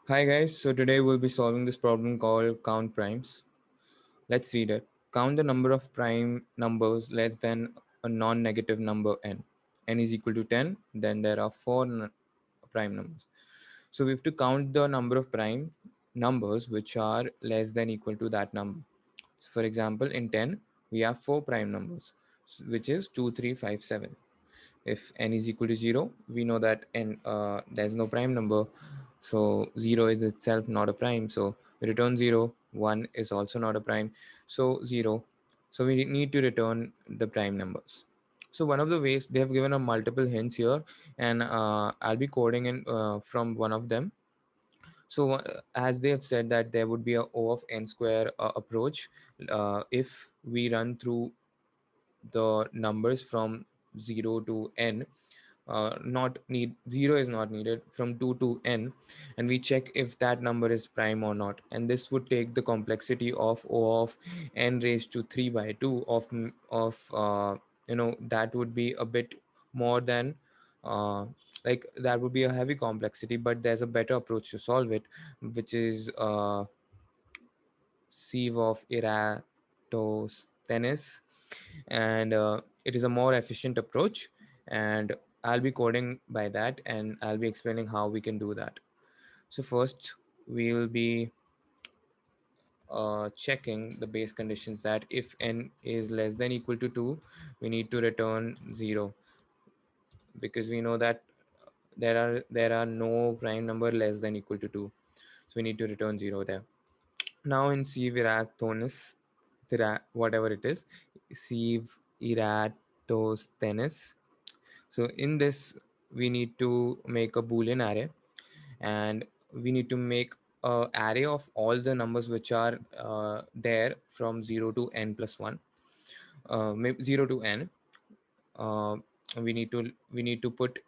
Hi guys, so today we'll be solving this problem called count primes. Let's read it. Count the number of prime numbers less than a non-negative number n. N is equal to 10, then there are four prime numbers. So we have to count the number of prime numbers which are less than equal to that number. So for example, in 10, we have four prime numbers, which is 2, 3, 5, 7. If n is equal to 0, we know that there's no prime number, so 0 is itself not a prime, so we return 0. 1 is also not a prime, so 0. So we need to return the prime numbers. So one of the ways, they have given a multiple hints here, and I'll be coding in from one of them. So as they have said that there would be a O of n square approach if we run through the numbers from 0 to n. Not need 0 is not needed from 2 to n, and we check if that number is prime or not, and this would take the complexity of O of n raised to 3 by 2 of that would be a bit more than like that would be a heavy complexity, but there's a better approach to solve it, which is sieve of Eratosthenes, and it is a more efficient approach, and I'll be coding by that, and I'll be explaining how we can do that. So first we will be checking the base conditions, that if n is less than equal to 2, we need to return 0, because we know that there are no prime number less than equal to 2, so we need to return 0 there. Now in sieve Eratosthenes, whatever it is, sieve Eratosthenes. So in this, we need to make a Boolean array, and we need to make a array of all the numbers which are there from 0 to n plus 1, 0 to n. Uh, we need to put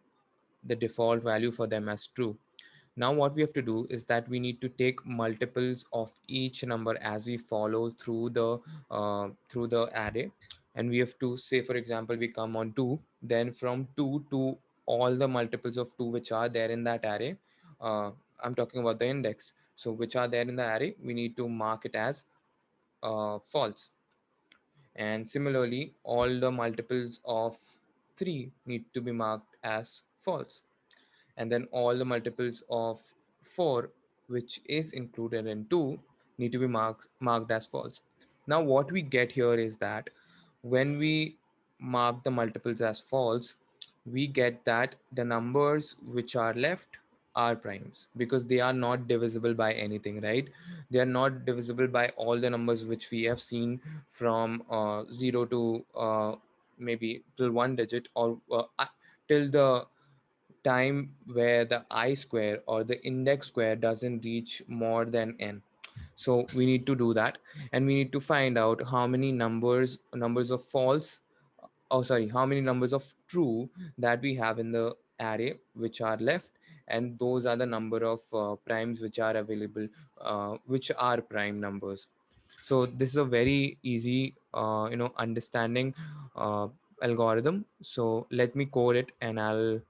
the default value for them as true. Now what we have to do is that we need to take multiples of each number as we follow through the array, and we have to say, for example, we come on 2, then from 2 to all the multiples of 2 which are there in that array. uh, I'm talking about the index, so which are there in the array, we need to mark it as false. And similarly, all the multiples of 3 need to be marked as false, and then all the multiples of 4 which is included in 2 need to be marked as false. Now what we get here is that when we mark the multiples as false, we get that the numbers which are left are primes, because they are not divisible by anything, right? They are not divisible by all the numbers which we have seen from 0 to maybe till one digit, or till the time where the I square or the index square doesn't reach more than n. So we need to do that, and we need to find out how many numbers of false, oh sorry, how many numbers of true that we have in the array which are left, and those are the number of primes which are available, which are prime numbers. So this is a very easy understanding uh, algorithm. So let me code it, and I'll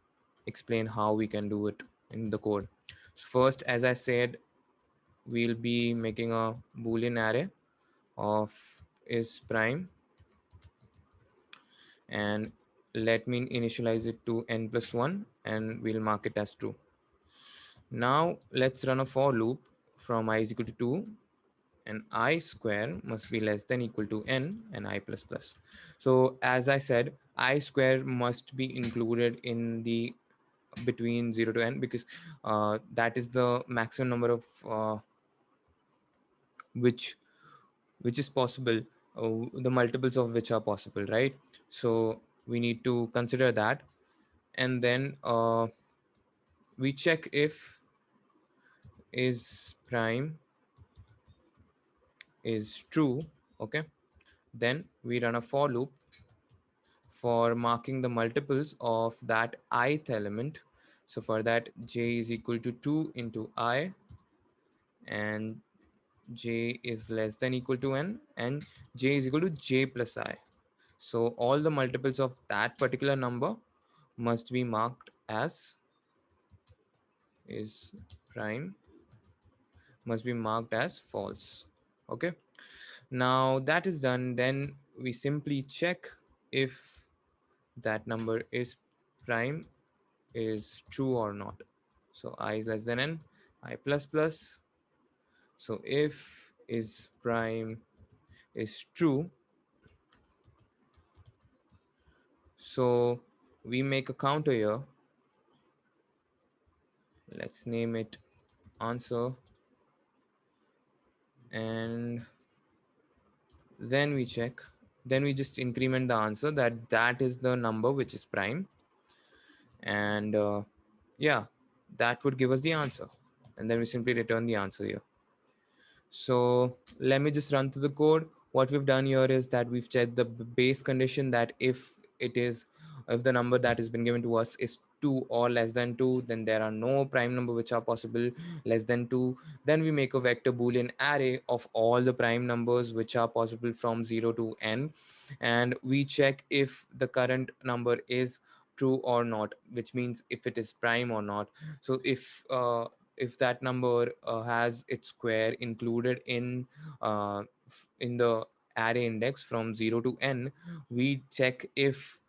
explain how we can do it in the code. First, as I said, we'll be making a Boolean array of is prime, and let me initialize it to n plus 1, and we'll mark it as true. Now let's run a for loop from I is equal to 2, and I square must be less than equal to n and I plus plus. So as I said, I square must be included in the between 0 to n, because that is the maximum number of which which is possible, the multiples of which are possible, right? So we need to consider that, and then we check if is prime is true. Okay, then we run a for loop for marking the multiples of that ith element. So for that, j is equal to 2 into I, and j is less than equal to n, and j is equal to j plus I. So all the multiples of that particular number must be marked as is prime. must be marked as false. Okay, now that is done, then we simply check if that number is prime, is true or not. So I is less than n, I plus plus. So if is prime is true, so we make a counter here. Let's name it answer, and then we check. Then we just increment the answer that that is the number which is prime, and yeah, that would give us the answer, and then we simply return the answer here. So let me just run through the code. What we've done here is that we've checked the base condition that if the number that has been given to us is 2 or less than 2, then there are no prime number which are possible less than 2. Then we make a vector boolean array of all the prime numbers which are possible from 0 to n, and we check if the current number is true or not, which means if it is prime or not. So if that number has its square included in the array index from 0 to n, we check if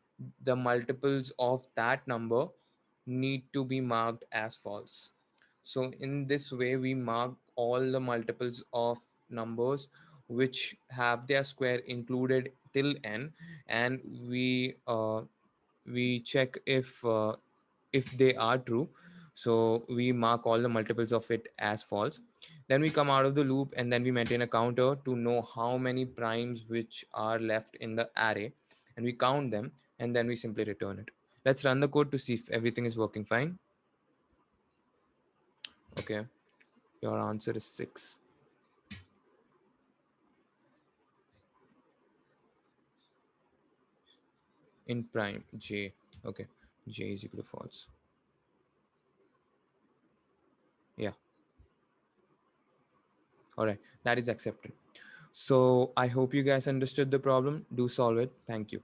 the multiples of that number need to be marked as false. So in this way we mark all the multiples of numbers which have their square included till n, and we check if they are true. So we mark all the multiples of it as false. Then we come out of the loop, and then we maintain a counter to know how many primes which are left in the array, and we count them, and then we simply return it. Let's run the code to see if everything is working fine. Okay, your answer is 6 in prime j. Okay, j is equal to false. Yeah, all right, that is accepted. So I hope you guys understood the problem. Do solve it. Thank you.